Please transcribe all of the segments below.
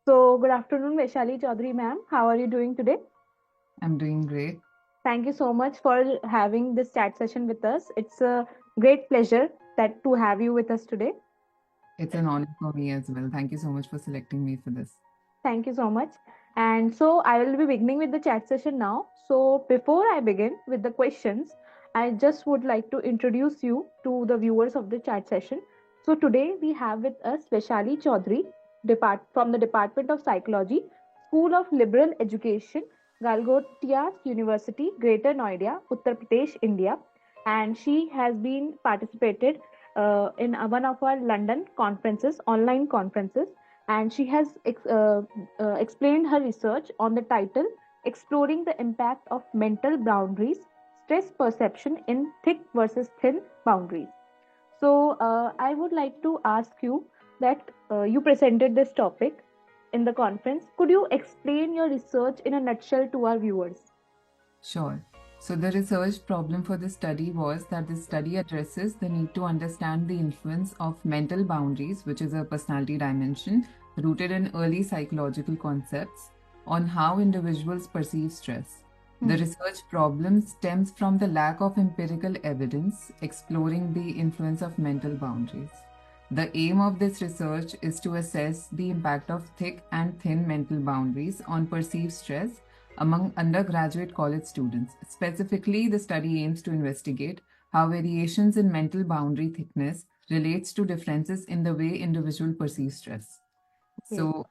So, good afternoon, Vaishali Choudhary ma'am. How are you doing today? I'm doing great. Thank you so much for having this chat session with us. It's a great pleasure that to have you with us today. It's an honor for me as well. Thank you so much for selecting me for this. Thank you so much. And so, I will be beginning with the chat session now. So, before I begin with the questions, I just would like to introduce you to the viewers of the chat session. So, today we have with us Vaishali Chaudhary, from the Department of Psychology, School of Liberal Education, Galgotia University, Greater Noida, Uttar Pradesh, India. And she has been participated in one of our London conferences, online conferences, and she has explained her research on the title Exploring the Impact of Mental Boundaries, Stress Perception in Thick versus Thin Boundaries. So, I would like to ask you that you presented this topic in the conference. Could you explain your research in a nutshell to our viewers? Sure. So, the research problem for this study was that this study addresses the need to understand the influence of mental boundaries, which is a personality dimension rooted in early psychological concepts, on how individuals perceive stress. The Hmm. research problem stems from the lack of empirical evidence exploring the influence of mental boundaries. The aim of this research is to assess the impact of thick and thin mental boundaries on perceived stress among undergraduate college students. Specifically, the study aims to investigate how variations in mental boundary thickness relates to differences in the way individual perceive stress. Okay. So,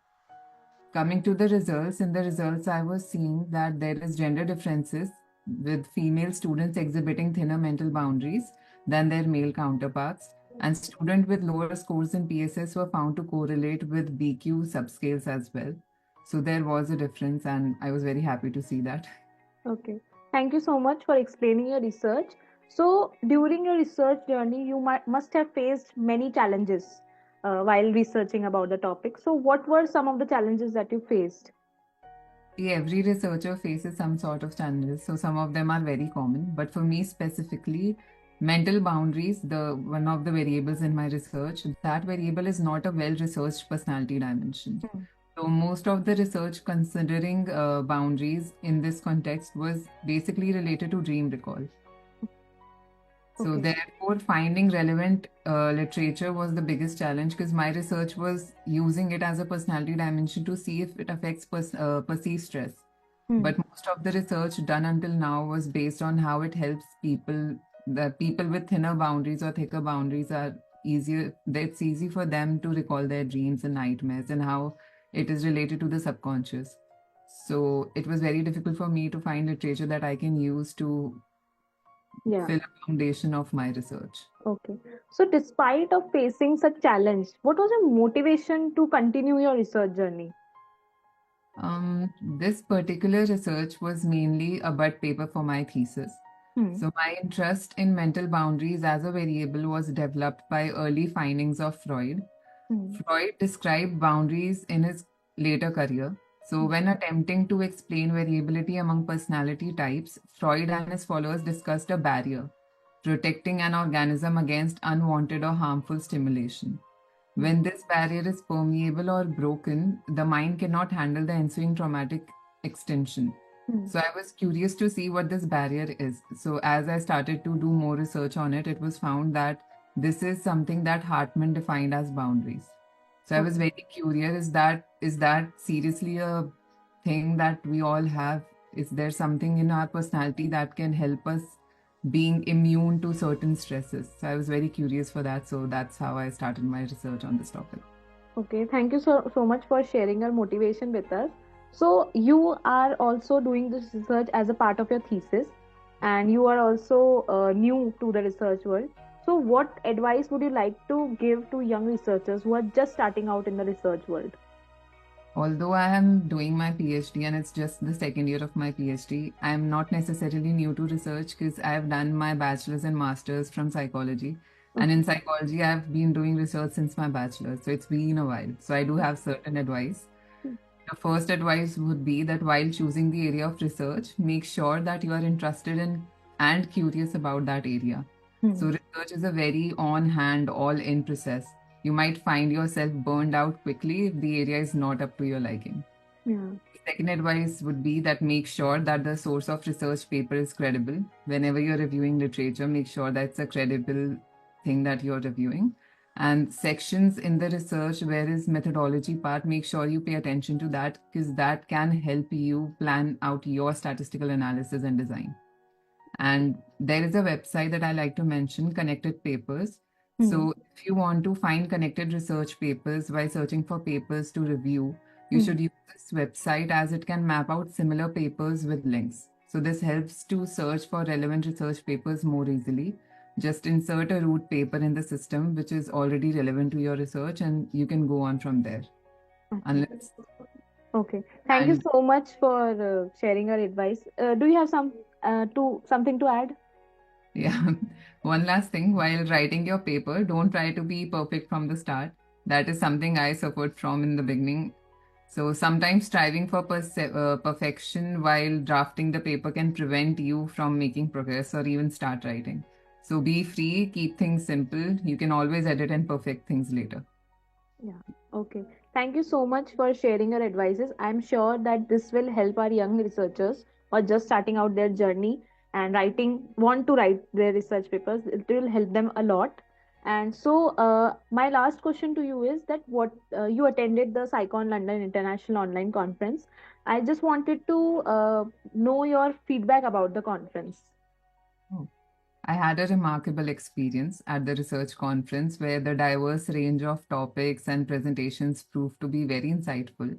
coming to the results, in the results I was seeing that there is gender differences with female students exhibiting thinner mental boundaries than their male counterparts, and students with lower scores in PSS were found to correlate with BQ subscales as well. So there was a difference, and I was very happy to see that. Okay. Thank you so much for explaining your research. So, during your research journey, you must have faced many challenges while researching about the topic. So, what were some of the challenges that you faced? See, every researcher faces some sort of challenges, so some of them are very common. But for me specifically, mental boundaries, the one of the variables in my research, that variable is not a well-researched personality dimension. Hmm. So most of the research considering boundaries in this context was basically related to dream recall. So Okay. therefore, finding relevant literature was the biggest challenge because my research was using it as a personality dimension to see if it affects perceived stress. Hmm. But most of the research done until now was based on how it helps people. The people with thinner boundaries or thicker boundaries are easier. It's easy for them to recall their dreams and nightmares and how it is related to the subconscious. So it was very difficult for me to find literature that I can use to Yeah. fill a foundation of my research. Okay. So, despite of facing such challenge, what was your motivation to continue your research journey? This particular research was mainly a bud paper for my thesis. Hmm. So, my interest in mental boundaries as a variable was developed by early findings of Freud. Hmm. Freud described boundaries in his later career. So, Hmm. when attempting to explain variability among personality types, Freud and his followers discussed a barrier, protecting an organism against unwanted or harmful stimulation. Hmm. When this barrier is permeable or broken, the mind cannot handle the ensuing traumatic extension. Hmm. So I was curious to see what this barrier is. So as I started to do more research on it, it was found that this is something that Hartman defined as boundaries. So I was Okay. very curious, is that seriously a thing that we all have? Is there something in our personality that can help us being immune to certain stresses? So I was very curious for that. So that's how I started my research on this topic. Okay. Thank you so much for sharing your motivation with us. So, you are also doing this research as a part of your thesis, and you are also new to the research world. So, what advice would you like to give to young researchers who are just starting out in the research world? Although I am doing my PhD and it's just the second year of my PhD, I am not necessarily new to research because I have done my bachelor's and master's from psychology. And Okay. in psychology, I've been doing research since my bachelor's. So it's been a while. So I do have certain advice. The first advice would be that while choosing the area of research, make sure that you are interested in and curious about that area. Hmm. So research is a very on hand, all in process. you might find yourself burned out quickly if the area is not up to your liking. Yeah. Second advice would be that make sure that the source of research paper is credible. Whenever you're reviewing literature, make sure that's a credible thing that you're reviewing. And sections in the research where is methodology part, make sure you pay attention to that because that can help you plan out your statistical analysis and design. And there is a website that I like to mention, Connected Papers. Hmm. So if you want to find connected research papers while searching for papers to review, you Hmm. should use this website as it can map out similar papers with links. So this helps to search for relevant research papers more easily. Just insert a root paper in the system which is already relevant to your research and you can go on from there. Okay. Unless Okay. Thank you and so much for sharing your advice. Do you have something to add? Yeah. One last thing, while writing your paper, don't try to be perfect from the start. That is something I suffered from in the beginning. So sometimes striving for perfection while drafting the paper can prevent you from making progress or even start writing. So be free, keep things simple. You can always edit and perfect things later. Yeah. Okay. Thank you so much for sharing your advices. I'm sure that this will help our young researchers or just starting out their journey and want to write their research papers. It will help them a lot. And so, my last question to you is that what you attended the Psychon London International Online Conference. I just wanted to know your feedback about the conference. Oh. I had a remarkable experience at the research conference where the diverse range of topics and presentations proved to be very insightful.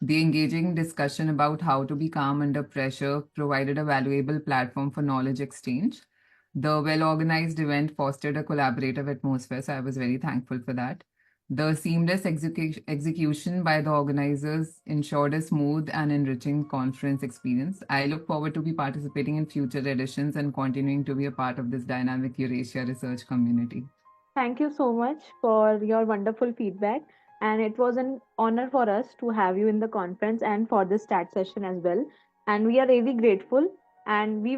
The engaging discussion about how to be calm under pressure provided a valuable platform for knowledge exchange. The well organized event fostered a collaborative atmosphere, so I was very thankful for that. The seamless execution by the organizers ensured a smooth and enriching conference experience. I look forward to be participating in future editions and continuing to be a part of this dynamic Eurasia research community. Thank you so much for your wonderful feedback. And it was an honor for us to have you in the conference and for this chat session as well. And we are really grateful. And it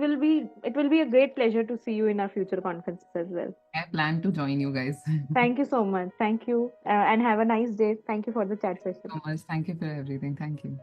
will be a great pleasure to see you in our future conferences as well. I plan to join you guys. Thank you so much. Thank you. And have a nice day. Thank you for the chat session. So much. Thank you for everything. Thank you.